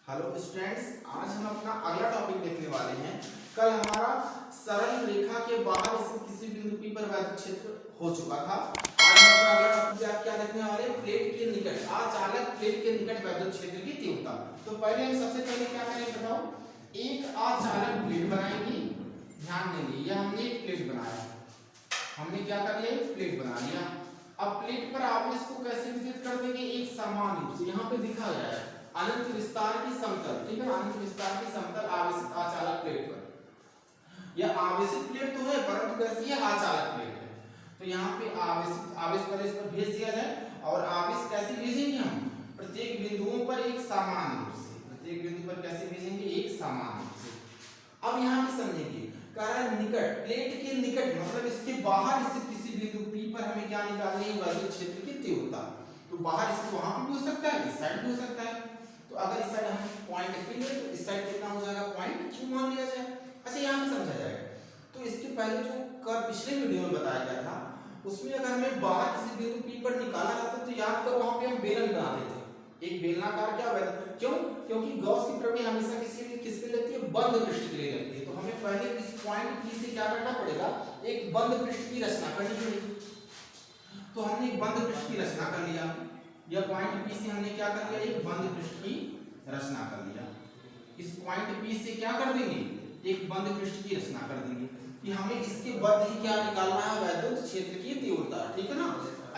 Hello students, आज हम अपना अगला टॉपिक देखने वाले हैं। कल हमारा सरल रेखा के बाहर स्थित किसी बिंदु P पर वैद्युत क्षेत्र हो चुका था। आज हम अपना अगला टॉपिक क्या देखने वाले हैं? प्लेट के निकट अचालक प्लेट के निकट वैद्युत क्षेत्र की तीव्रता। तो पहले हम सबसे पहले क्या करेंगे बताओ? एक अचालक प्लेट बनाएंगे। ध्यान देंगे, यह हमने एक प्लेट बनाया। हमने क्या कर लिया? प्लेट बना लिया। अब प्लेट पर आवेश को कैसे वितरित कर देंगे? एक समान रूप से। यहाँ पे दिखा गया है अनंत विस्तार की समतल, ठीक है, अनंत विस्तार की समतल आवेशित अचालक प्लेट पर। यह आवेशित प्लेट तो है, परंतु कैसी है? अचालक प्लेट है। तो यहाँ पे आवेश पर इस पर भेज दिया जाए। और आवेश कैसे भेजेंगे हम? प्रत्येक बिंदुओं पर एक समान रूप से। प्रत्येक बिंदु पर कैसे भेजेंगे? एक समान रूप से। अब यहाँ पे समझेंगे, कारण निकट, प्लेट के निकट मतलब इसके बाहर स्थित किसी बिंदु P पर हमें क्या निकालनी है? वैद्युत क्षेत्र की तीव्रता। तो बाहर इसको वहां पे भी हो सकता है, इस साइड भी हो सकता है। तो अगर इस साइड हम पॉइंट P ले तो इस साइड कितना हो जाएगा? पॉइंट Q मान लिया जाए। अच्छा, यहाँ पे समझा जाएगा। तो इसके पहले जो कर पिछले वीडियो में बताया गया था, उसमें अगर हमें बाहर किसी बिंदु P पर निकालना था तो याद करो वहां पे हम बेलन बनाते थे। एक बेलनाकार क्या होगा? क्यों? क्योंकि गॉस की प्रमेय हमेशा किसके लेती है? बंद पृष्ठ के लिए लेती है। तो हमें पहले इस पॉइंट P से क्या करना पड़ेगा? एक बंद पृष्ठ की रचना करनी पड़ेगी। तो हमने एक बंद पृष्ठ की रचना कर लिया। यह पॉइंट P से हमने क्या कर लिया? एक बंद पृष्ठ की रचना कर लिया। इस पॉइंट P से क्या कर देंगे? एक बंद पृष्ठ की रचना कर देंगे कि हमें इसके बद्ध ही क्या निकालना है? वैद्युत क्षेत्र की तीव्रता, ठीक है ना।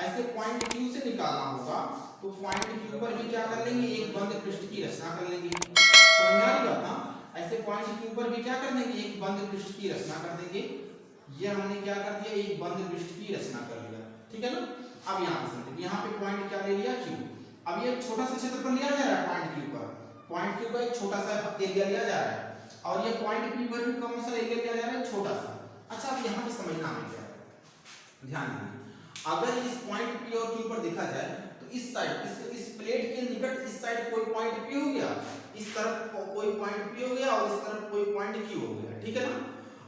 ऐसे पॉइंट Q से निकालना होगा तो पॉइंट Q पर भी क्या कर लेंगे? एक बंद पृष्ठ की रचना कर लेंगे। समझ में आ रही बात ना? ऐसे पॉइंट Q पर भी क्या कर देंगे? एक बंद पृष्ठ की रचना कर देंगे। ये हमने क्या कर दिया? एक बंद पृष्ठ की रचना कर लिया, ठीक है ना। अब यहाँ पे समझिए, यहाँ पे पॉइंट क्या ले लिया? Q। अब ये छोटा सा क्षेत्रफल लिया जा रहा है पॉइंट Q पर। पॉइंट Q का एक छोटा सा एरिया लिया जा रहा है और ये पॉइंट P पर भी कौन सा एरिया लिया जा रहा है? छोटा सा। अच्छा, अब यहाँ पे समझना हमें क्या है, ध्यान दीजिए। अगर इस पॉइंट P और Q पर देखा जाए तो इस साइड इस प्लेट के निकट इस साइड कोई पॉइंट P हो गया, इस तरफ कोई पॉइंट P हो गया और इस तरफ कोई पॉइंट Q हो गया, ठीक है ना।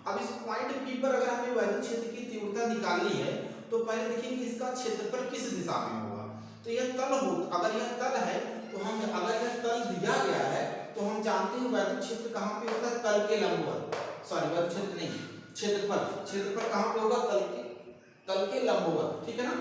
अब इस पॉइंट P पर अगर हमें वैद्युत क्षेत्र की तीव्रता निकालनी है तो पहले देखेंगे इसका क्षेत्रफल किस दिशा में होगा। तो यह तल हो, अगर यह तल है तो हम, अगर यह तल दिया गया है तो हम जानते हैं वैद्युत क्षेत्र कहां पे होता है? तल के लंबवत। सॉरी, वैद्युत क्षेत्र नहीं, क्षेत्रफल कहां पे होगा? तल के लंबवत, ठीक है ना।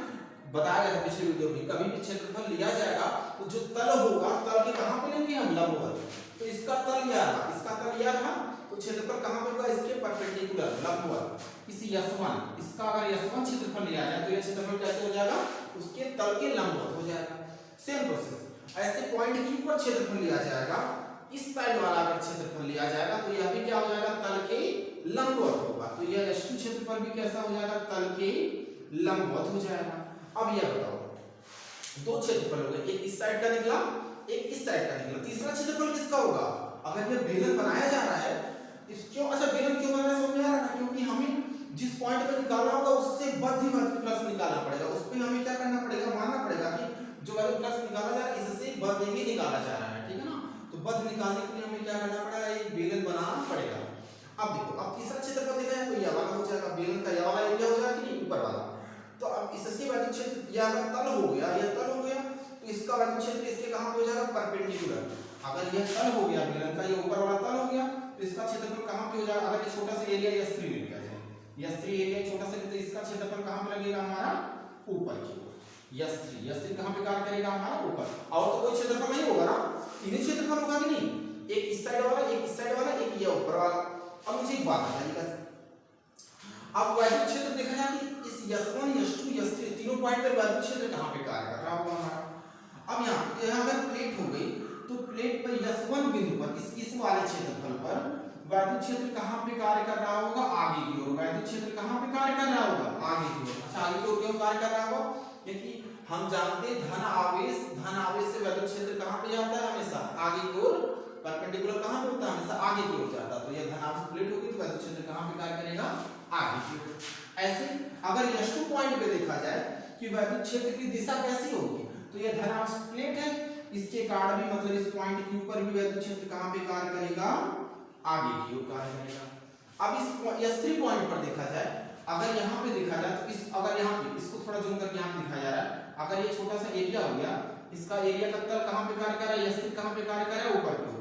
बताया गया था पिछले वीडियो में, कभी भी क्षेत्रफल लिया जाएगा तो जो तल होगा, तल के कहां पे लेंगे हम? लंबवत। तो इसका तल यह रहा, इसका तल यह रहा, तो क्षेत्रफल कहां पे होगा? इसके परपेंडिकुलर, लंबवत। इस S1, इसका अगर S1 क्षेत्रफल लिया जाए तो यह क्षेत्रफल कैसे हो जाएगा? उसके तल के लंबवत हो जाएगा। सेम प्रोसेस, ऐसे पॉइंट Q पर क्षेत्रफल लिया जाएगा, इस साइड वाला अगर क्षेत्रफल लिया जाएगा तो यह भी क्या हो जाएगा? तल के लंबवत होगा। तो यह S2 क्षेत्रफल भी कैसा हो जाएगा? तल के लंबवत हो जाएगा। अब यह बताओ, दो क्षेत्रफल हो गए, एक इस साइड का निकला, एक इस साइड का निकला। तीसरा क्षेत्रफल किसका होगा? अगर यह बेलन बनाया जा रहा है, क्यों? अच्छा, बेलन क्यों बना रहा है समझ में आ रहा है? क्योंकि हमें जिस पॉइंट पे निकालना होगा उससे बद्ध वैद्युत फ्लक्स निकालना पड़ेगा। उस पे हमें क्या करना पड़ेगा? मानना पड़ेगा कि जो वैद्युत फ्लक्स निकाला जा रहा है इससे बद्ध ही निकाला जा रहा है, ठीक है ना। तो बद्ध निकालने के लिए हमें क्या करना पड़ेगा? एक बेलन बनाना पड़ेगा। अब देखो, अब तीसरा क्षेत्रफल देखा जाए तो यह वाला हो जाएगा, बेलन का यह वाला एरिया हो जाएगा कि नहीं? ऊपर वाला। तो अब इससे वैद्युत क्षेत्र यह अगर तल हो गया, यह तल हो गया तो इसका वैद्युत क्षेत्र इसके कहां पे हो जाएगा? परपेंडिकुलर। अगर यह तल हो गया बेलन का, ये ऊपर वाला तल हो गया तो इसका क्षेत्रफल कहां पे हो जाएगा? अगर ये छोटा सा एरिया S3 ले लिया जाए, S3 एरिया छोटा सा, तो इसका क्षेत्रफल कहां पे लगेगा हमारा? ऊपर की ओर। S3 कहां पे कार्य करेगा? हमारा ऊपर। और तो कोई क्षेत्रफल नहीं होगा ना, तीन ही क्षेत्रफल होगा कि नहीं? एक इस साइड वाला, एक इस साइड वाला, एक ये ऊपर वाला। अब मुझे एक बात बताइएगा, अब वैद्युत क्षेत्र देखा जाए कि इस S1 S2 S3 तीनों पॉइंट पर वैद्युत क्षेत्र कहां पे कार्य कर रहा होगा हमारा? अब यहाँ अगर प्लेट हो गई तो प्लेट पर S1 बिंदु पर इस वाले क्षेत्रफल पर वैद्युत क्षेत्र कहां पे कार्य कर रहा होगा? आगे की ओर। वैद्युत क्षेत्र कहां पे कार्य कर रहा होगा? आगे की ओर। अच्छा, आगे की ओर क्यों कार्य कर रहा होगा? क्योंकि हम जानते हैं धन आवेश से वैद्युत क्षेत्र कहां पे जाता है? हमेशा आगे की ओर। परपेंडिकुलर कहां पे होता है? हमेशा आगे की ओर जाता है। तो यह धन आवेश प्लेट होगी तो वैद्युत क्षेत्र कहां पे कार्य करेगा? आगे की ओर। ऐसे अगर S2 पॉइंट पे देखा जाए कि वैद्युत क्षेत्र की दिशा कैसी होगी, तो यह धन आवेश प्लेट है, इसके कारण भी मतलब इस पॉइंट Q पर भी वैद्युत क्षेत्र कहां पे कार्य करेगा? आगे की ओर कार्य करेगा। अब इस S3 पॉइंट पर देखा जाए, अगर यहाँ पे देखा जाए तो इस, अगर यहाँ पे इसको थोड़ा जूम करके यहाँ पे दिखाया जा रहा है, अगर ये छोटा सा एरिया हो गया, इसका एरिया का तल कहां पे कार्य कर रहा है? S3 कहां पे कार्य कर रहा है? ऊपर की ओर।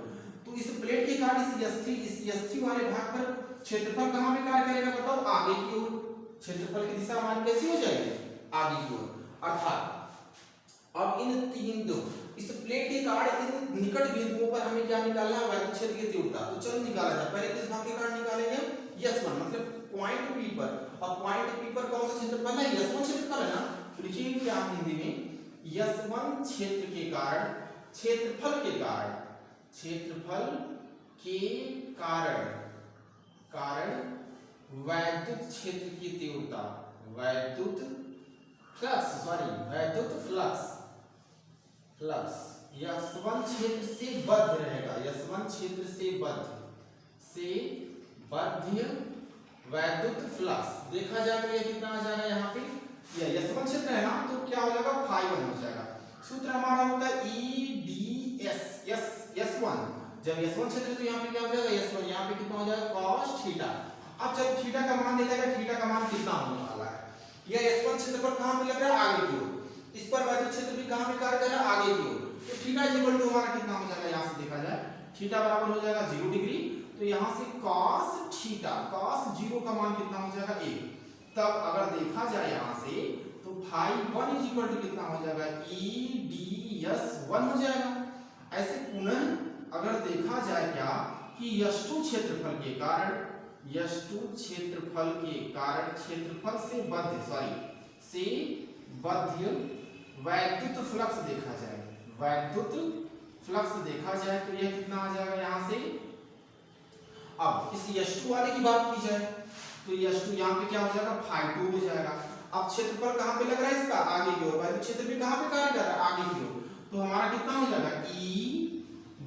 इस प्लेट के कारण इस S3 वाले भाग पर क्षेत्रफल कहां पे कार्य करेगा बताओ, आगे की ओर। क्षेत्रफल की दिशा हमारी कैसी हो जाएगी, आगे की ओर। अर्थात अब इन तीन दो इस प्लेट के कारण इन निकट बिंदुओं पर हमें क्या निकालना है, वैद्युत क्षेत्र की तीव्रता। तो चलो निकाला जाए। पहले किस भाग के कारण निकालेंगे हम, S1 मतलब पॉइंट P पर। अब पॉइंट P पर कौन सा क्षेत्रफल है, S1 क्षेत्रफल है ना। तो लिखिए क्या हिंदी में, S1 क्षेत्र के कारण, क्षेत्रफल के कारण, क्षेत्रफल के कारण वैद्युत क्षेत्र की तीव्रता, वैद्युत फ्लक्स S1 क्षेत्र से बद्ध रहेगा, S1 क्षेत्र से बद्ध वैद्युत फ्लक्स देखा जाएगा। ये कितना आ जाएगा यहाँ पे, ये S1 क्षेत्र है ना, तो क्या हो जाएगा, φ1 हो जाएगा। सूत्र हमारा होता है EDS S1। जब S1 क्षेत्र तो यहाँ पे क्या हो जाएगा, S1 यहाँ पे कितना हो जाएगा, cos थीटा। अब जब थीटा का मान देखा जाएगा, थीटा का मान कितना होने वाला है, यह S1 क्षेत्रफल कहां पे लग रहा है, आगे की ओर। इस पर वैद्युत क्षेत्र भी कहां पे कार्य कर रहा है, आगे की ओर। तो थीटा इक्वल टू हमारा कितना हो जाएगा, यहां से देखा जाए थीटा बराबर हो जाएगा 0 डिग्री। तो यहां से cos थीटा, cos 0 का मान कितना हो जाएगा 1। तब अगर देखा जाए यहां से तो φ1 इक्वल टू कितना हो जाएगा, EDS1 हो जाएगा। ऐसे पुनः अगर देखा जाए क्या कि S2 क्षेत्रफल के कारण, S2 क्षेत्रफल के कारण क्षेत्रफल से बद्ध वैद्युत फ्लक्स देखा जाए, वैद्युत फ्लक्स देखा जाए तो यह कितना आ जाएगा यहां से। अब इस S2 वाले की बात की जाए तो S2 यहां पे क्या हो जाएगा, φ2 हो जाएगा। अब क्षेत्रफल कहां पे लग रहा है इसका, आगे की ओर। वैद्युत क्षेत्र भी कहां पे कार्य कर रहा है, आगे की ओर। तो हमारा कितना हो जाएगा,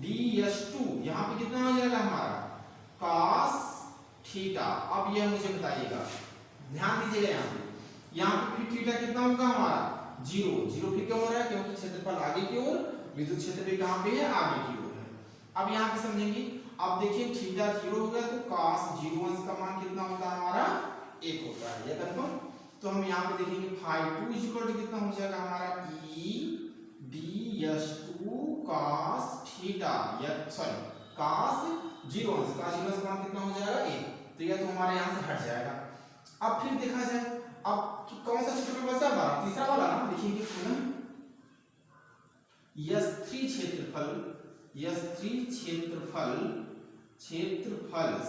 EDS2 यहां पे कितना हो जाएगा हमारा, cos थीटा। अब यह मुझे बताइएगा, ध्यान दीजिएगा यहाँ पे फिर थीटा कितना होगा हमारा 0 फिर क्यों हो रहा है, क्योंकि क्षेत्रफल आगे की ओर, विद्युत क्षेत्र भी कहां पे है, आगे की ओर है। अब यहाँ पे समझेंगे। अब देखिए थीटा 0 हो गया तो cos 0 अंश का मान कितना होता है हमारा, 1 होता है, ये कंफर्म। तो हम यहाँ पे देखेंगे φ2 इक्वल टू कितना हो जाएगा हमारा, EDS2 cos थीटा, या सॉरी cos 0 अंश का मान कितना हो जाएगा 1। तो यह तो हमारे यहाँ से हट जाएगा। अब फिर देखा जाए, अब कौन सा क्षेत्रफल बचा हमारा, तीसरा वाला ना। देखिए पुनः S3 क्षेत्रफल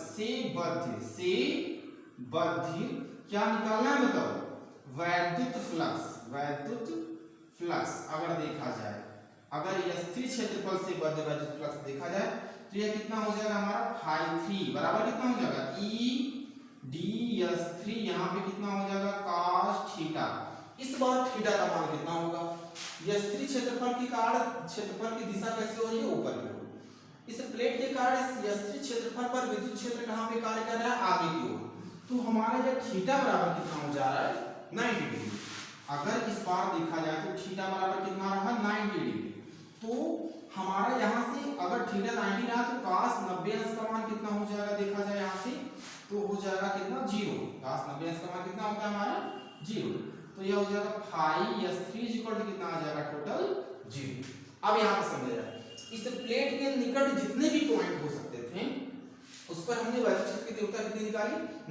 से बद्ध क्या निकालना है बताओ, वैद्युत फ्लक्स। अगर देखा जाए, अगर S3 क्षेत्रफल से बद्ध वैद्युत फ्लक्स देखा जाए तो यह कितना हो जाएगा हमारा, φ3 बराबर कितना हो जाएगा, EDS3 यहाँ पे कितना हो जाएगा, cos थीटा। इस बार थीटा का मान कितना होगा, S3 क्षेत्रफल के कारण क्षेत्रफल की दिशा कैसे हो रही है, ऊपर की ओर। इस प्लेट के कारण S3 क्षेत्रफल पर विद्युत क्षेत्र कहां पे कार्य कर रहा है, आगे की ओर। तो हमारा ये थीटा बराबर कितना हो जा रहा है, 90 डिग्री। अगर इस बार देखा जाए तो थीटा बराबर कितना रहा, 90 डिग्री। तो हमारा यहाँ से अगर थीटा 90 रहा तो cos 90 अंश का मान कितना हो जाएगा, देखा जाए यहाँ से तो हो जाएगा कितना, 0। cos 90 अंश का मान कितना होगा हमारा, 0। तो यह हो जाएगा φS3 इक्वल टू कितना आ जाएगा, टोटल 0। अब यहाँ पे समझ जाए, इस प्लेट के निकट जितने भी पॉइंट हो सकते थे उस पर हमने वैद्युत क्षेत्र की तीव्रता कितनी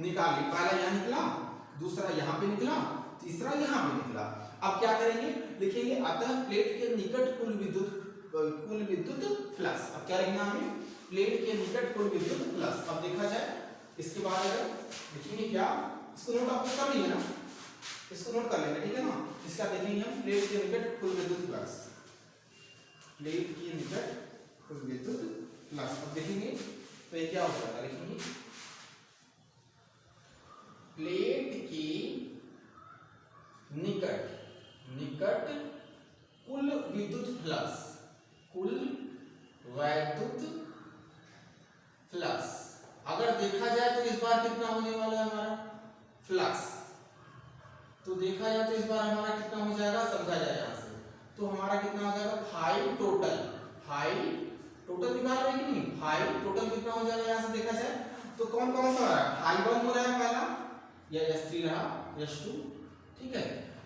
निकाली। पहला यहाँ निकला, दूसरा यहाँ पे निकला, तीसरा यहाँ पे निकला। अब क्या करेंगे, लिखेंगे अतः प्लेट के निकट कुल विद्युत फ्लक्स। अब क्या लिखना हमें, प्लेट के निकट कुल विद्युत फ्लक्स। अब देखा जाए इसके बाद अगर लिखेंगे क्या, इसको नोट आपको कर लिया ना, इसको नोट कर लेंगे, ठीक है ना। इसका देखेंगे हम प्लेट के निकट कुल विद्युत फ्लक्स, प्लेट के निकट कुल विद्युत फ्लक्स। अब देखेंगे तो ये क्या हो जाएगा, लिखेंगे प्लेट के निकट कुल विद्युत फ्लक्स, कुल वैद्युत फ्लक्स। अगर देखा जाए तो इस बार कितना होने वाला है हमारा फ्लक्स, तो देखा जाए तो इस बार हमारा कितना हो जाएगा, समझा जाए यहाँ से तो हमारा कितना हो जाएगा, फाइव टोटल निकाल रहे हैं कि नहीं, फाइव टोटल कितना हो जाएगा यहाँ से देखा जाए तो कौन कौन सा हो रहा है, φ1 हो रहा है पहला, या S3 रहा, S2, ठीक है।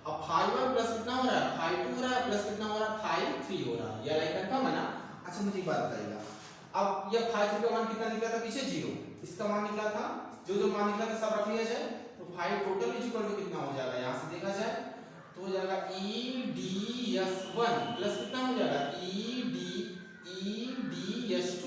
अब φ1 प्लस कितना हो रहा है, φ2 हो रहा है, प्लस कितना हो रहा है, φ3 हो रहा है। यह लाइन कंफर्म है ना। अच्छा मुझे एक बात बताइएगा, अब यह फाइव का मान कितना निकला था पीछे 0, इसका मान निकला था, जो मान निकला था सब रख लिया जाए तो five total is equal to कितना हो जाएगा, यहाँ से देखा जाए तो हो जाएगा EDS1 प्लस कितना हो जाएगा EDS2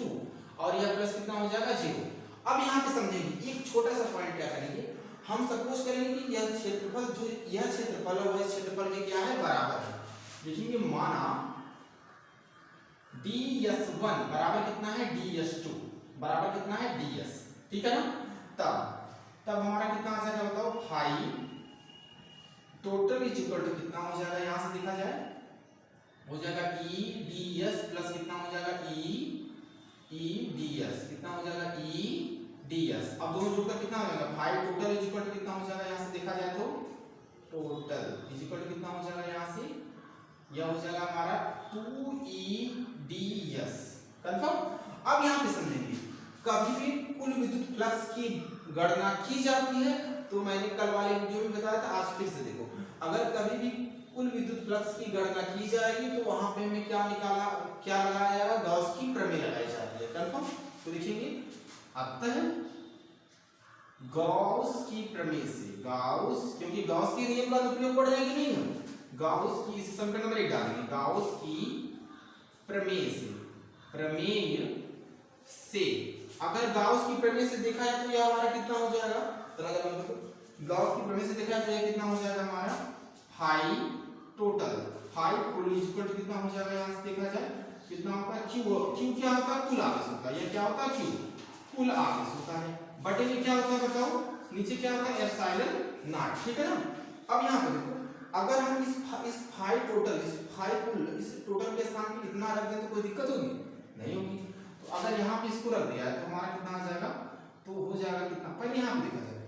और यह प्लस कितना हो जाएगा 0। अब यहाँ पे समझेंगे एक छोटा सा पॉइंट क्या करेंगे, हम सपोज करेंगे कि यह क्षेत्रफल जो यह क्षेत्रफल है वह क्षेत्रफल के क्या है बराबर है। देखेंगे माना DS1 बराबर कितना है DS2 बराबर कितना है DS, ठीक है ना। तब हमारा कितना आ जाएगा बताओ, five total is equal to कितना हो जाएगा, यहां से देखा जाए हो जाएगा EDS प्लस कितना हो जाएगा EDS, कितना हो जाएगा EDS। अब दोनों जोड़कर कितना हो जाएगा, five total is equal to कितना हो जाएगा, यहां से देखा जाए तो टोटल इज इक्वल टू कितना हो जाएगा, यहां से यह हो जाएगा हमारा 2EDS कंफर्म। अब यहां पे समझेंगे कभी भी कुल विद्युत फ्लक्स की गणना की जाती है तो मैंने कल वाले वीडियो में बताया था, आज फिर से देखो, अगर कभी भी कुल विद्युत फ्लक्स की गणना की जाएगी तो वहां पे हमें क्या लगाया जाएगा, गॉस की प्रमेय लगाई जाती है कंफर्म। तो देखेंगे अतः गॉस की प्रमेय से, गॉस क्योंकि गॉस के नियम का उपयोग पड़ जाएगा नहीं हम, गॉस की इस समीकरण नंबर 1 डालेंगे, गॉस की प्रमेय से अगर गॉस की प्रमेय से देखा है तो यह हमारा कितना हो जाएगा, गॉस की प्रमेय से देखा है तो यह कितना हो जाएगा हमारा फाइव टोटल, फाइव कुल इक्वल टू कितना हो जाएगा, यहां से देखा जाए कितना होता है क्यू क्या होता है, कुल आवेश होता है, यह क्या होता है क्यू कुल आवेश होता है, बटे में क्या होता है बताओ, नीचे क्या होता है एप्सिलॉन नॉट, ठीक है ना। अब यहां पे देखो अगर हम इस फाइव टोटल इस टोटल के स्थान पे कितना रख दें तो कोई दिक्कत होगी नहीं होगी। तो अगर यहाँ पे इसको रख दिया है तो हमारा कितना आ जाएगा, तो हो जाएगा कितना, पहले यहाँ पे देखा जाए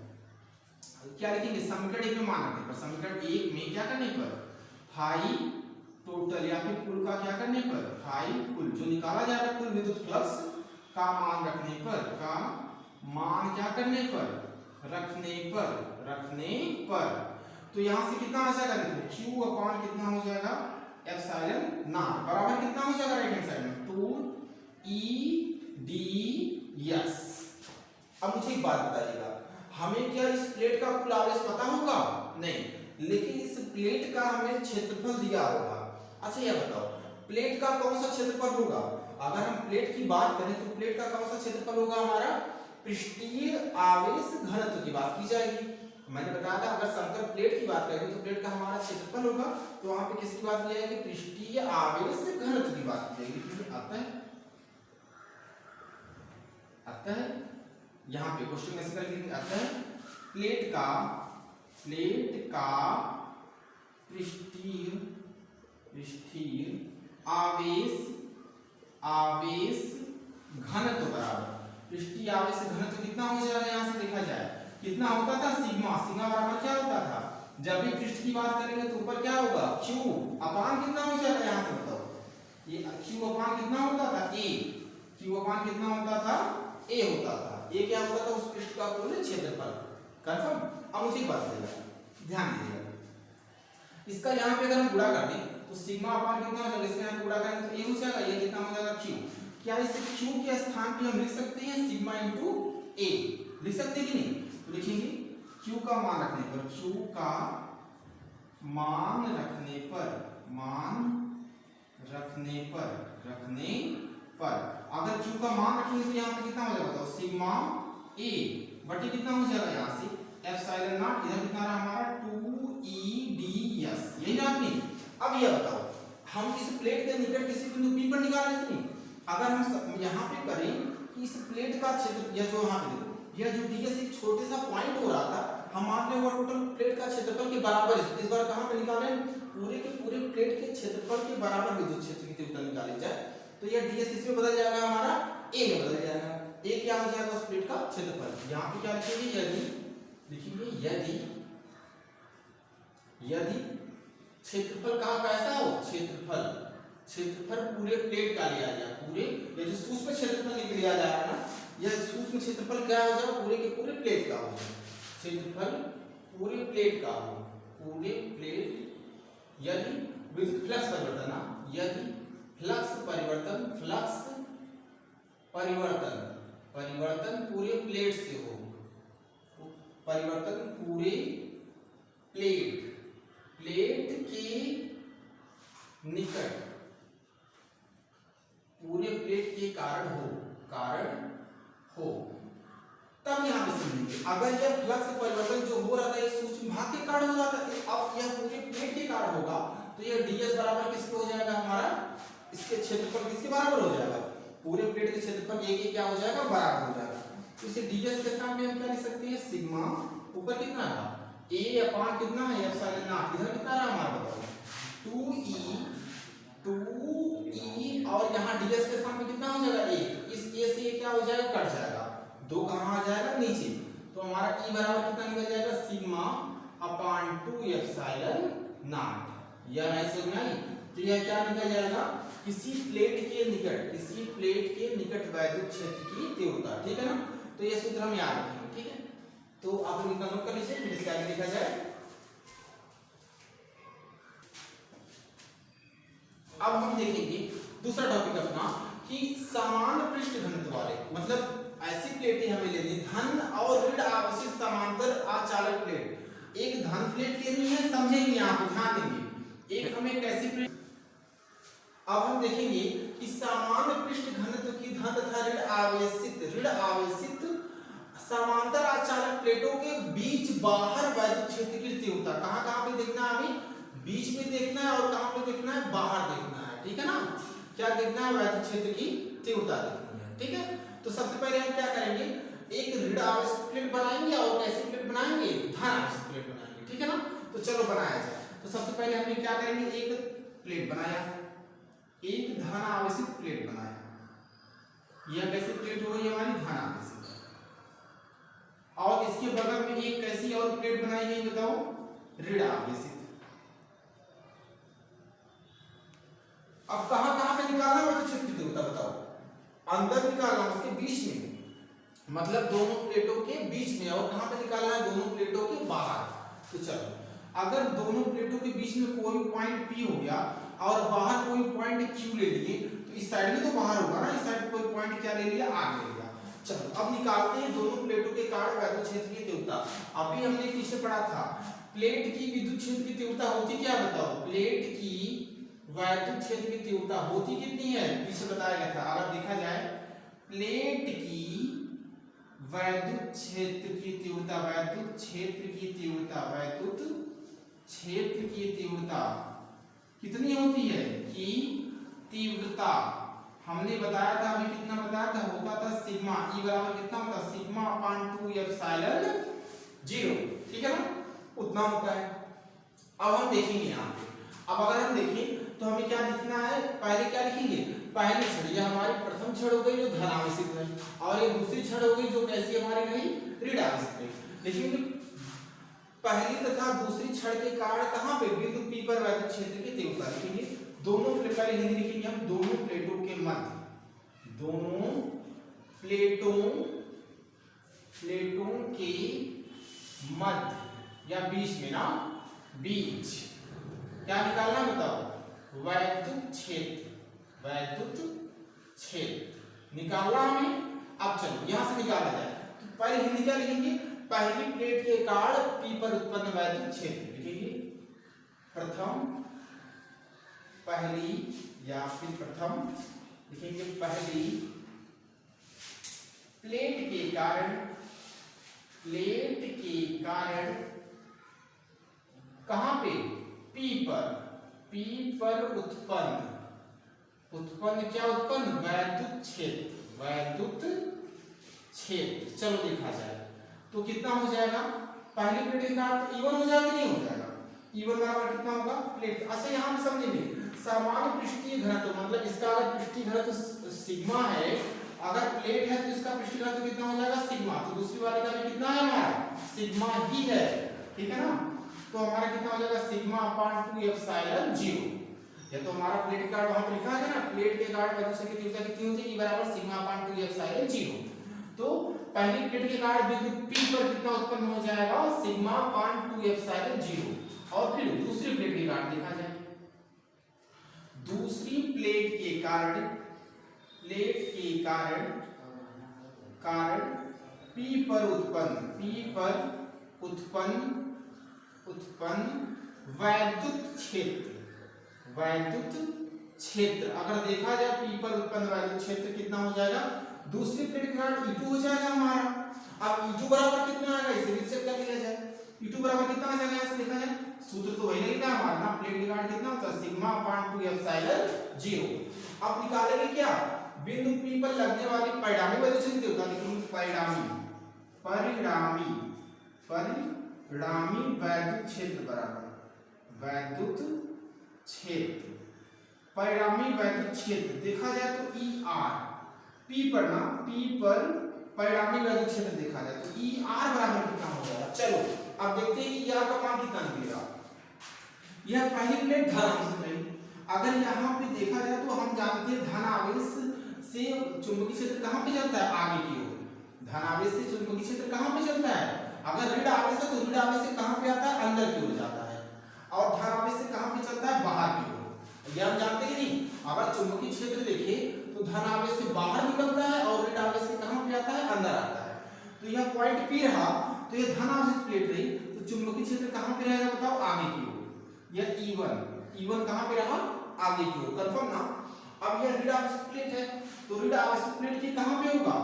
क्या लिखेंगे, समीकरण 1 में मान रखने पर, समीकरण 1 में क्या करने पर फाइव टोटल या फिर कुल का क्या करने पर, फाइव कुल जो निकाला जा रहा है कुल विद्युत फ्लक्स का मान रखने पर, का मान क्या करने पर, रखने पर तो यहां से कितना आ जाएगा, देखो Q अपॉन कितना हो जाएगा एप्सिलॉन नॉट बराबर कितना हो जाएगा राइट हैंड साइड में 2EDS। अब मुझे एक बात बताइएगा, हमें क्या इस प्लेट का कुल आवेश पता होगा नहीं, लेकिन इस प्लेट का हमें क्षेत्रफल दिया होगा। अच्छा यह बताओ प्लेट का कौन सा क्षेत्रफल होगा, अगर हम प्लेट की बात करें तो प्लेट का कौन सा क्षेत्रफल होगा, हमारा पृष्ठीय आवेश घनत्व की बात की जाएगी। मैंने बताया था अगर समतल प्लेट की बात करेंगे तो प्लेट का हमारा क्षेत्रफल होगा, तो वहां पे किसकी बात की जाएगी, पृष्ठीय आवेश घनत्व की बात की जाएगी। आता है यहाँ पे क्वेश्चन में ऐसे लिखेंगे, अतः प्लेट का पृष्ठीय आवेश घनत्व बराबर, पृष्ठीय आवेश घनत्व कितना हो जाएगा, यहाँ से देखा जाए कितना होता था सिग्मा बराबर क्या होता था, जब भी पृष्ठ की बात करेंगे तो ऊपर क्या होगा Q अपान कितना हो जाएगा, यहाँ से बताओ ये Q अपान कितना होता था A, Q अपान कितना होता था A होता था, A क्या होता था उस पृष्ठ का कुल क्षेत्रफल कंफर्म। अब मुझे एक बात ध्यान दीजिएगा, इसका यहाँ पे अगर हम गुणा कर दें तो सिग्मा अपान कितना हो जाएगा, इसका यहाँ गुणा करेंगे तो A हो जाएगा, ये कितना हो जाएगा Q। क्या इस Q के स्थान पे हम लिख सकते हैं सिग्मा इंटू A, लिख सकते हैं कि नहीं, तो लिखेंगे Q का मान रखने पर, Q का मान रखने पर अगर Q का मान रखेंगे तो यहाँ पे कितना हो जाएगा बताओ, सिग्मा A बटे कितना हो जाएगा यहाँ से एप्सिलॉन नॉट, इधर कितना रहा हमारा 2EDS, यही ना आपने। अब ये बताओ हम इस प्लेट के निकट किसी बिंदु P पर निकाल लेते हैं, अगर हम यहाँ पे करें कि इस प्लेट का क्षेत्र या जो यहाँ पे देखो यह जो DS एक छोटे सा पॉइंट हो रहा था, हम मान रहे हैं टोटल प्लेट का क्षेत्रफल के बराबर, इस बार कहां पे निकालें, पूरे के पूरे प्लेट के क्षेत्रफल के बराबर विद्युत क्षेत्र की तीव्रता निकाली जाए तो यह DS किसमें बदल जाएगा, हमारा A में बदल जाएगा। A क्या हो जाएगा उस प्लेट का क्षेत्रफल, यहाँ पे क्या लिखेंगे, यदि क्षेत्रफल कहाँ कैसा हो, क्षेत्रफल पूरे प्लेट का लिया जाए, पूरे ये जो सूक्ष्म क्षेत्रफल लिया जा रहा है ना, यह सूक्ष्म क्षेत्रफल क्या हो जाएगा, पूरे के पूरे प्लेट का हो जाएगा, क्षेत्रफल पूरे प्लेट का हो, पूरे प्लेट यदि विद्युत फ्लक्स परिवर्तन, यदि फ्लक्स परिवर्तन, परिवर्तन पूरे प्लेट से हो, परिवर्तन पूरे प्लेट, प्लेट के निकट, पूरे प्लेट के कारण हो, कारण हो। तब यहां पे समझेंगे अगर यह फ्लक्स परिवर्तन जो हो रहा था ये सूक्ष्म भाग के कारण हो रहा था, अब यह पूरे प्लेट के कारण होगा तो यह ds बराबर किसके हो जाएगा, हमारा इसके क्षेत्रफल किसके बराबर हो जाएगा, पूरे प्लेट के क्षेत्रफल a के क्या हो जाएगा, बराबर हो जाएगा। तो इसे ds के स्थान पे हम क्या लिख सकते हैं, सिग्मा, ऊपर कितना है a अपॉन कितना है एप्सिलॉन नॉट, इधर कितना रहा हमारा बताओ 2e और यहाँ ds के स्थान पे कितना हो जाएगा a, इस a से क्या हो जाएगा, कट जाएगा, 2 कहाँ आ जाएगा नीचे, तो हमारा e बराबर कितना निकल जाएगा, सिग्मा अपॉन 2 एप्सिलॉन नॉट, यह नहीं समझ में आई। तो यह क्या निकल जाएगा, किसी प्लेट के निकट, किसी प्लेट के निकट वैद्युत क्षेत्र की तीव्रता, ठीक है ना। तो यह सूत्र हम याद रखेंगे, ठीक है। तो आप लोग नोट कर लीजिए, फिर इसके आगे लिखा जाए। अब हम देखेंगे दूसरा टॉपिक अपना कि समान पृष्ठ घनत्व वाले, मतलब ऐसी प्लेटें हमें लेनी, धन और ऋण आवेशित समांतर आचालक प्लेट। एक धन प्लेट लेनी है, समझेंगे यहाँ पे, ध्यान देंगे। एक हमें कैसी प्लेट, अब हम देखेंगे कि समान पृष्ठ घनत्व की धन तथा ऋण आवेशित समांतर आचालक प्लेटों के बीच बाहर वैद्युत क्षेत्र की तीव्रता, कहाँ पे देखना है हमें, बीच में देखना है और कहाँ पे देखना है, बाहर देखना है, ठीक है ना। क्या देखना है, वैद्युत क्षेत्र की तीव्रता देखनी है, ठीक है। तो सबसे पहले हम क्या करेंगे, एक ऋण आवेशित प्लेट बनाएंगे और कैसी प्लेट बनाएंगे, धन आवेशित प्लेट बनाएंगे, ठीक है ना। तो चलो बनाया जाए। तो सबसे पहले हमने क्या करेंगे, एक प्लेट बनाया, एक धन आवेशित प्लेट बनाया, यह कैसी प्लेट हो गई हमारी, धन आवेशित, और इसके बगल में एक कैसी और प्लेट बनाई गई बताओ, ऋण आवेशित। अब कहां पे निकालना है वैद्युत क्षेत्र की तीव्रता बताओ, अंदर निकालना, उसके बीच में, मतलब दोनों प्लेटों के बीच में, और कहां पे निकालना है, दोनों प्लेटों के बाहर। तो चलो, अगर दोनों प्लेटों के बीच में कोई पॉइंट P हो गया और बाहर कोई पॉइंट Q ले लिए, तो इस साइड में तो बाहर होगा ना, इस साइड कोई पॉइंट क्या ले लिया, R ले लिया। चलो अब निकालते हैं दोनों प्लेटों के कारण वैद्युत क्षेत्र की तीव्रता। अभी हमने पीछे पढ़ा था, प्लेट की विद्युत क्षेत्र की तीव्रता होती क्या बताओ, प्लेट की वैद्युत क्षेत्र की तीव्रता होती कितनी है, पीछे बताया गया था। अगर देखा जाए, प्लेट की वैद्युत क्षेत्र की तीव्रता, वैद्युत क्षेत्र की तीव्रता, वैद्युत क्षेत्र की तीव्रता कितनी होती है, कि तीव्रता हमने बताया था, अभी कितना बताया था, होता था सिग्मा, ई बराबर कितना होता है, सिग्मा अपॉन 2 एप्सिलॉन 0, ठीक है ना, उतना होता है। अब हम देखेंगे यहाँ पे, अब अगर हम देखें तो हमें क्या लिखना है, पहले क्या लिखेंगे, पहली छड़, यह हमारी प्रथम छड़ हो गई जो धन आवेशित है, और ये दूसरी छड़ हो गई जो कैसी हमारी रही, ऋण आवेशित है। लिखेंगे पहली तथा दूसरी छड़ के कारण कहां पे, बिंदु P पर वैद्युत क्षेत्र की तीव्रता लिखेंगे। दोनों प्लेटों की हिंदी लिखेंगे हम, दोनों प्लेटों के मध्य, दोनों प्लेटों के मध्य या बीच में ना, बीच क्या निकालना है बताओ, वैद्युत क्षेत्र, वैद्युत क्षेत्र निकालना हमें। अब चलो यहां से निकाला जाए, तो पहले हिंदी क्या लिखेंगे, पहली प्लेट के कारण P पर उत्पन्न वैद्युत क्षेत्र लिखेंगे, प्रथम, पहली या फिर प्रथम लिखेंगे, पहली प्लेट के कारण, प्लेट के कारण कहां पे, P पर उत्पन्न, उत्पन्न क्या उत्पन्न, वैद्युत क्षेत्र, वैद्युत क्षेत्र। चलो देखा जाए तो कितना हो जाएगा, पहली प्लेट के कारण तो E1 हो जाएगा, नहीं हो जाएगा, E1 बराबर कितना होगा, प्लेट। अच्छा यहाँ हम समझेंगे समान पृष्ठीय घनत्व, मतलब इसका अगर पृष्ठीय घनत्व सिग्मा है, अगर प्लेट है तो इसका पृष्ठीय घनत्व कितना हो जाएगा, सिग्मा, तो दूसरी वाले का भी कितना है हमारा, सिग्मा ही है, ठीक है ना। तो हमारा कितना हो जाएगा, सिग्मा अपॉन 2 एप्सिलॉन 0। या तो हमारा प्लेट का वहां पे लिखा है ना, प्लेट के कारण वैद्युत क्षेत्र की तीव्रता कितनी होती है, E बराबर सिग्मा अपॉन 2 एप्सिलॉन 0। तो पहली प्लेट के कारण बिंदु P पर कितना उत्पन्न हो जाएगा, सिग्मा अपॉन 2 एप्सिलॉन 0। और फिर दूसरी प्लेट के कारण देखा जाए, दूसरी प्लेट के कारण प्लेट के कारण P पर उत्पन्न वैद्युत क्षेत्र अगर देखा जाए P पर उत्पन्न वैद्युत क्षेत्र कितना हो जाएगा, दूसरी प्लेट के कारण E2 हो जाएगा हमारा। अब E2 बराबर कितना आएगा, इसे भी चेक कर लिया जाए। E2 बराबर कितना आ जाएगा, ऐसे देखा जाए सूत्र तो वही नहीं था हमारा ना, प्लेट के कारण कितना होता है सिग्मा अपान 2 एप्सिलॉन 0। अब निकालेंगे क्या, बिंदु P पर लगने वाली परिणामी वैद्युत क्षेत्र होता है, लेकिन परिणामी वैद्युत क्षेत्र बराबर परिणामी वैद्युत क्षेत्र देखा जाए तो ER P पर परिणामी वैद्युत क्षेत्र देखा जाए तो ER बराबर कितना हो जाएगा। चलो अब देखते हैं ER का मान कितना निकलेगा। यह पहली प्लेट धन आवेश है, अगर यहाँ पे देखा जाए तो हम जानते हैं धन आवेश से चुंबकीय क्षेत्र कहाँ पे चलता है, आगे की ओर। धन आवेश से चुंबकीय क्षेत्र कहाँ पे चलता है, अगर ऋण आवेश है तो ऋण आवेश से कहाँ पे आता है, अंदर की ओर जाता है, और धन आवेश से कहाँ पे चलता है, बाहर की ओर। ये हम जानते हैं नहीं। अगर चुंबकीय क्षेत्र देखें तो धन आवेश से बाहर निकलता है और ऋण आवेश से कहाँ पे आता है, अंदर आता है। तो यह पॉइंट P रहा, तो ये धन आवेश प्लेट रही, तो चुंबकीय क्षेत्र कहाँ पे रहेगा बताओ, आगे की ओर। यह E1 कहाँ पे रहा, आगे की ओर, कंफर्म ना। अब यह ऋण आवेश प्लेट है, तो ऋण आवेश प्लेट की कहाँ पे होगा,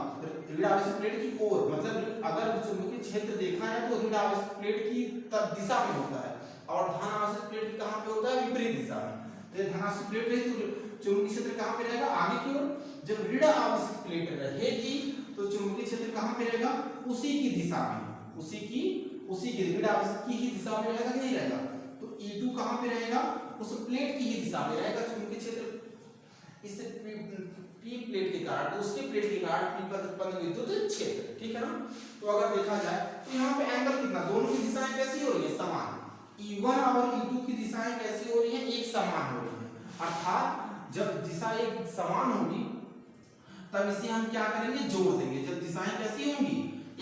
ऋण आवेश प्लेट की ओर, मतलब अगर चुंबकीय क्षेत्र देखा है तो ऋण आवेश प्लेट की दिशा में होता है, और धन आवेश प्लेट की कहाँ पे होता है, विपरीत दिशा में। तो धन आवेश प्लेट रही तो चुंबकीय क्षेत्र कहाँ पे रहेगा, आगे की ओर। जब ऋण आवेश प्लेट रहेगी तो चुंबकीय क्षेत्र कहाँ पे रहेगा, उसी की दिशा में, उसी की ऋण आवेश की ही दिशा में रहेगा कि नहीं रहेगा। तो E2 कहाँ पे रहेगा, उस प्लेट की ही दिशा में रहेगा चुंबकीय क्षेत्र इस P प्लेट के कारण, उसके प्लेट के कारण P पर उत्पन्न विद्युत क्षेत्र, ठीक है ना। तो अगर देखा जाए तो यहाँ पे एंगल कितना, दोनों की दिशाएं कैसी हो रही है, समान। E1 और E2 की दिशाएं कैसी हो रही है, एक समान हो रही है। अर्थात जब दिशा एक समान होगी तब इसे हम क्या करेंगे, जोड़ देंगे। जब दिशाएं कैसी होंगी,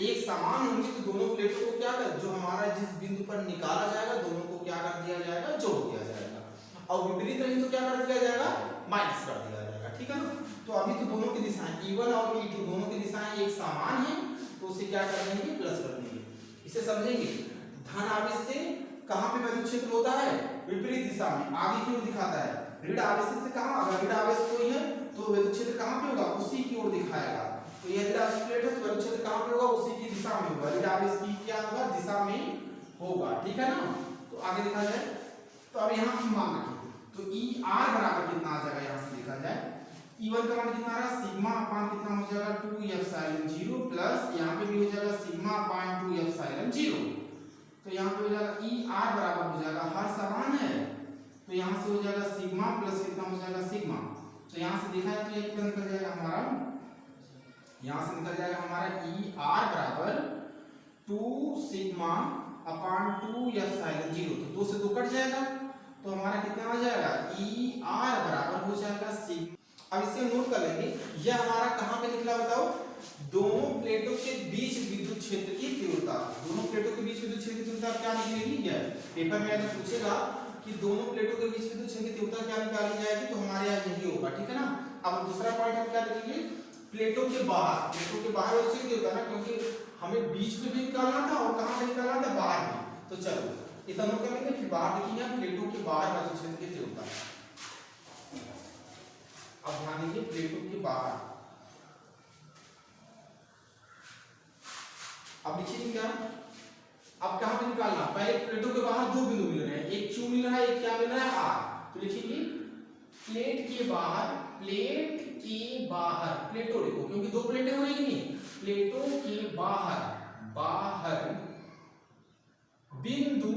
एक समान होंगी, तो दोनों प्लेटों को क्या कर, जो हमारा जिस बिंदु पर निकाला जाएगा दोनों को क्या कर दिया जाएगा, जोड़ दिया जाएगा। और विपरीत रही तो क्या कर दिया जाएगा, माइनस कर दिया जाएगा, ठीक है ना। तो अभी तो दोनों की दिशाएं E1 और E2 दोनों की दिशाएं एक समान है, तो उसे क्या कर देंगे, प्लस कर देंगे। इसे समझेंगे, धन आवेश से कहां पे वैद्युत क्षेत्र होता है, विपरीत दिशा में, आगे की ओर दिखाता है। ऋण आवेश से कहां, अगर ऋण आवेश कोई है तो वैद्युत क्षेत्र कहां पे होगा, उसी की ओर दिखाएगा। तो ये ऋण आवेश प्लेट है तो वैद्युत क्षेत्र कहां पे होगा, उसी की दिशा में होगा। ऋण आवेश की क्या होगा, दिशा में होगा, ठीक है ना। तो आगे देखा जाए तो अब यहां हम मान रखें तो ER बराबर कितना आ जाएगा, यहां से देखा जाए E1 का मान कितना आ रहा है, सिग्मा अपान कितना हो जाएगा, 2 एप्सिलॉन 0 प्लस यहां पे भी हो जाएगा सिग्मा अपान 2 एप्सिलॉन 0। तो यहां पे हो जाएगा ER बराबर हो जाएगा, हर समान है तो यहां से हो जाएगा सिग्मा प्लस कितना हो जाएगा, सिग्मा। तो यहां से देखा जाए तो ये कितना निकल जाएगा हमारा, यहां से निकल जाएगा हमारा ER बराबर 2 सिग्मा अपान 2 एप्सिलॉन 0। तो 2 से 2 कट जाएगा, तो हमारा कितना आ जाएगा, ER बराबर हो जाएगा सिग्मा। अब इसे नोट कर लेंगे, यह हमारा कहां पे निकला बताओ, दोनों प्लेटों के बीच विद्युत क्षेत्र की तीव्रता। दोनों प्लेटों के बीच विद्युत क्षेत्र की तीव्रता क्या निकलेगी, यह पेपर में अगर पूछेगा कि दोनों प्लेटों के बीच विद्युत क्षेत्र की तीव्रता क्या निकाली जाएगी, तो हमारे यहाँ यही होगा, ठीक है ना। अब दूसरा पॉइंट हम क्या लिखेंगे, प्लेटों के बाहर विद्युत क्षेत्र की तीव्रता ना, क्योंकि हमें बीच में भी निकालना था और कहां पे निकालना था, बाहर में। तो चलो इतना नोट कर लेंगे, फिर बाहर लिखेंगे प्लेटों के बाहर विद्युत क्षेत्र की तीव्रता। अब ध्यान दीजिए, प्लेटों के बाहर अब लिखिए क्या, अब कहां पे निकालना, पहले प्लेटों के बाहर दो बिंदु मिल रहे हैं, एक Q मिल रहा है, एक क्या मिल रहा है, R। तो लिखिए प्लेट के बाहर प्लेटों लिखो, क्योंकि दो प्लेटें हो रही नहीं, प्लेटों के बाहर बिंदु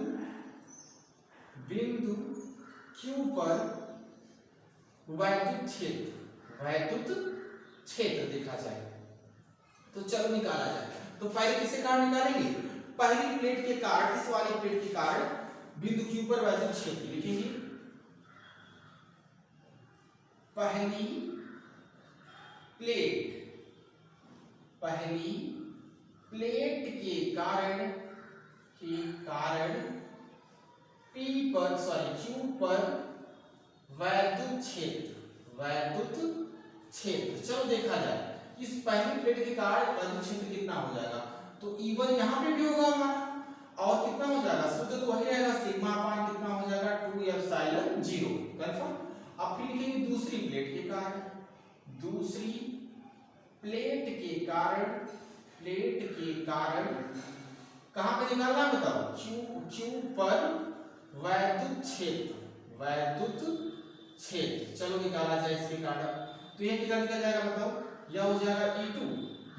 Q पर वैद्युत क्षेत्र देखा जाए। तो चलो निकाला जाए, तो पहले किसके कारण निकालेंगे, पहली प्लेट के कारण, इस वाली प्लेट के कारण बिंदु Q पर वैद्युत क्षेत्र लिखेंगे। पहली प्लेट के कारण Q पर वैद्युत क्षेत्र। चलो देखा जाए इस पहली प्लेट के कारण वैद्युत क्षेत्र कितना हो जाएगा, तो E1 यहाँ पे भी होगा हमारा, और कितना हो जाएगा, सूत्र तो वही रहेगा, सिग्मा अपान कितना हो जाएगा 2 एप्सिलॉन 0 कंफर्म। अब फिर लिखेंगे दूसरी प्लेट के कारण, दूसरी प्लेट के कारण, प्लेट के कारण कहां पे निकालना है बताओ, Q पर वैद्युत क्षेत्र, वैद्युत क्षेत्र। चलो निकाला जाए इसके कारण, तो ये कितना निकल जाएगा बताओ, यह हो जाएगा E2,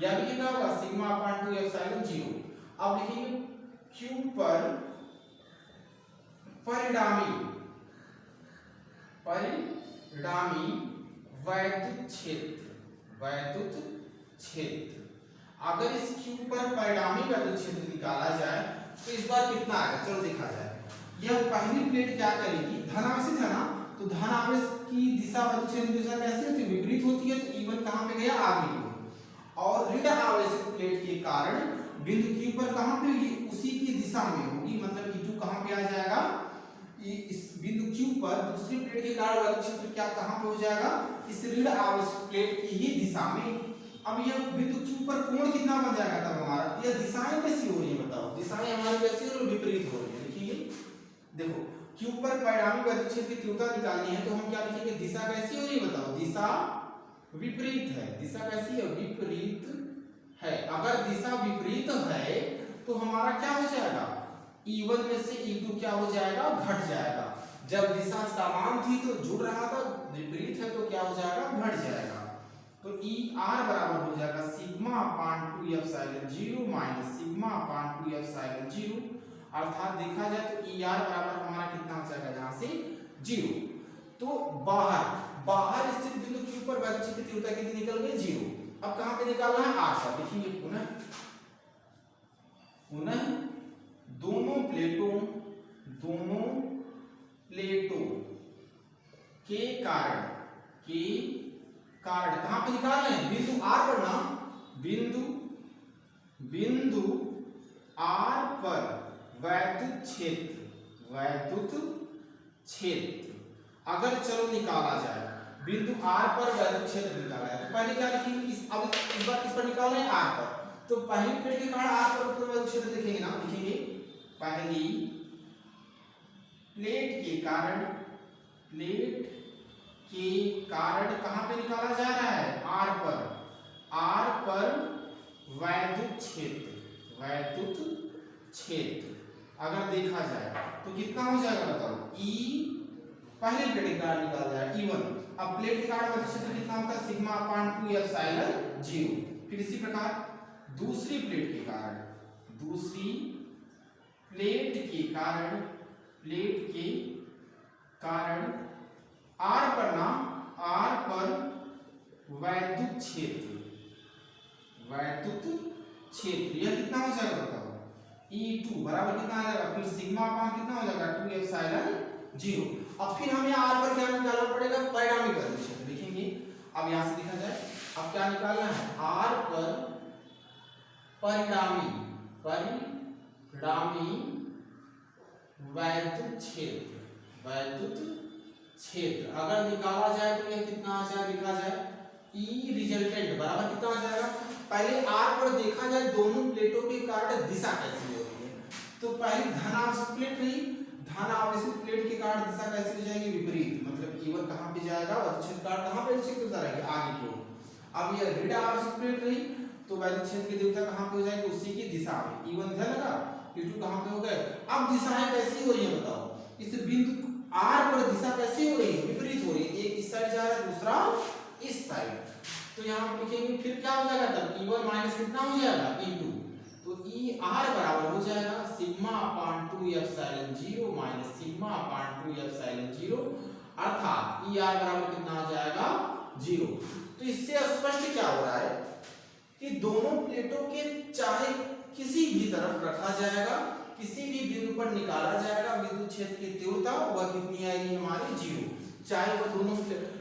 यह भी कितना होगा सिग्मा अपान 2 एप्सिलॉन 0। अब लिखेंगे Q पर परिणामी, परिणामी वैद्युत क्षेत्र, वैद्युत क्षेत्र। अगर इस Q पर परिणामी वैद्युत क्षेत्र निकाला जाए तो इस बार कितना आएगा, चलो देखा जाए। यह पहली प्लेट क्या करेगी, धनावेशित है ना, तो धनावेश की दिशा वैद्युत क्षेत्र दिशा कैसी होती है, विपरीत होती है, तो E1 कहां पे गया, आगे की ओर। और ऋण आवेशित प्लेट के कारण बिंदु Q पर कहां पे होगी, उसी की दिशा में होगी, मतलब E2 कहां पे आ जाएगा, इस बिंदु Q पर दूसरी प्लेट के कारण वैद्युत क्षेत्र क्या कहां पे हो जाएगा, इस ऋण आवेशित प्लेट की ही दिशा में। अब यह बिंदु Q पर कोण कितना बन जाएगा तब हमारा, यह दिशाएं कैसी हो रही है बताओ, दिशाएं हमारी कैसी हो रही है, विपरीत हो रही है। लिखिए देखो Q पर परिणामी वैद्युत क्षेत्र की तीव्रता निकालनी है, तो हम क्या लिखेंगे, दिशा कैसी हो रही है बताओ, दिशा विपरीत है, दिशा कैसी है, विपरीत है। अगर दिशा विपरीत है तो हमारा क्या हो जाएगा, E1 में से E2 क्या हो जाएगा, घट जाएगा। जब दिशा समान थी तो जुड़ रहा था, विपरीत है तो क्या हो जाएगा, घट जाएगा। तो ER बराबर हो जाएगा सिग्मा अपान 2 एप्सिलॉन 0 माइनस सिग्मा अपान 2 एप्सिलॉन 0, अर्थात देखा जाए तो ER बराबर हमारा कितना हो जाएगा, यहाँ से 0। तो बाहर स्थित बिंदु Q पर वैद्युत क्षेत्र की तीव्रता कितनी निकल गई, 0। अब कहां पे निकालना है, R पर। देखिए पुनः दोनों प्लेटों के कारण कहां पे निकाल रहे हैं, बिंदु R पर ना, बिंदु R पर वैद्युत क्षेत्र अगर चलो निकाला जाए, बिंदु R पर वैद्युत क्षेत्र निकाला है, तो पहले क्या लिखेंगे, इस बार इस पर निकाल रहे हैं R पर, तो पहली प्लेट के कारण R पर वैद्युत क्षेत्र लिखेंगे ना, लिखेंगे पहली प्लेट के कारण कहां पे निकाला जा रहा है, R पर वैद्युत क्षेत्र अगर देखा जाए तो कितना हो जाएगा बताओ, पहली प्लेट के कारण निकाला जाए E1। अब प्लेट के कारण वैद्युत क्षेत्र कितना होता है, सिग्मा अपान 2 एप्सिलॉन 0। फिर इसी प्रकार दूसरी प्लेट के कारण R पर वैद्युत क्षेत्र यह कितना हो जाएगा बताओ, E2 बराबर कितना आ जाएगा, फिर सिग्मा अपान कितना हो जाएगा 2 एप्सिलॉन 0। अब फिर हमें R पर क्या निकालना पड़ेगा, परिणामी वैद्युत क्षेत्र लिखेंगे। अब यहां से देखा जाए, अब क्या निकालना है, R पर परिणामी वैद्युत क्षेत्र अगर निकाला जाए तो यह कितना आ जाए, देखा जाए E रिजल्टेंट बराबर कितना आ जाएगा, पहले R पर देखा जाए दोनों प्लेटों के कारण दिशा कैसी हो रही है, तो पहली धनावेशित प्लेट रही, धनावेशित प्लेट के कारण दिशा कैसी हो जाएगी, विपरीत, मतलब E1 कहां पे जाएगा, वैद्युत क्षेत्र कारण कहां पे क्षेत्र होता रहेगी, आगे की ओर। अब यह ऋण आवेशित प्लेट रही, तो वैद्युत क्षेत्र की तीव्रता कहां पे हो जाएगी, उसी की दिशा में। E1 इधर लगा, E2 कहां पे हो गए। अब दिशाएं कैसी हो रही है बताओ, इस बिंदु R पर दिशा कैसी हो रही है, विपरीत हो रही है, एक इस साइड जा रहा है, दूसरा इस साइड। तो यहां पे लिखेंगे फिर क्या हो जाएगा तब, E1 माइनस कितना हो जाएगा, E2। तो ER बराबर हो जाएगा सिग्मा अपान 2 एप्सिलॉन 0 माइनस सिग्मा अपान 2 एप्सिलॉन 0, अर्थात ER बराबर कितना आ जाएगा, 0। तो इससे स्पष्ट क्या हो रहा है कि दोनों प्लेटों के चाहे किसी भी तरफ रखा जाएगा, किसी भी बिंदु पर निकाला जाएगा, विद्युत क्षेत्र की तीव्रता वह कितनी आएगी हमारी, 0। चाहे वह दोनों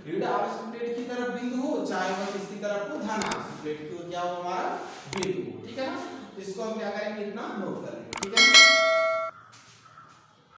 ऋण आवेशित प्लेट की तरफ बिंदु हो, चाहे वह किसकी तरफ हो, धन आवेशित प्लेट की ओर क्या हो हमारा बिंदु हो, ठीक है ना। इसको हम क्या करेंगे, इतना नोट कर लेंगे, ठीक है।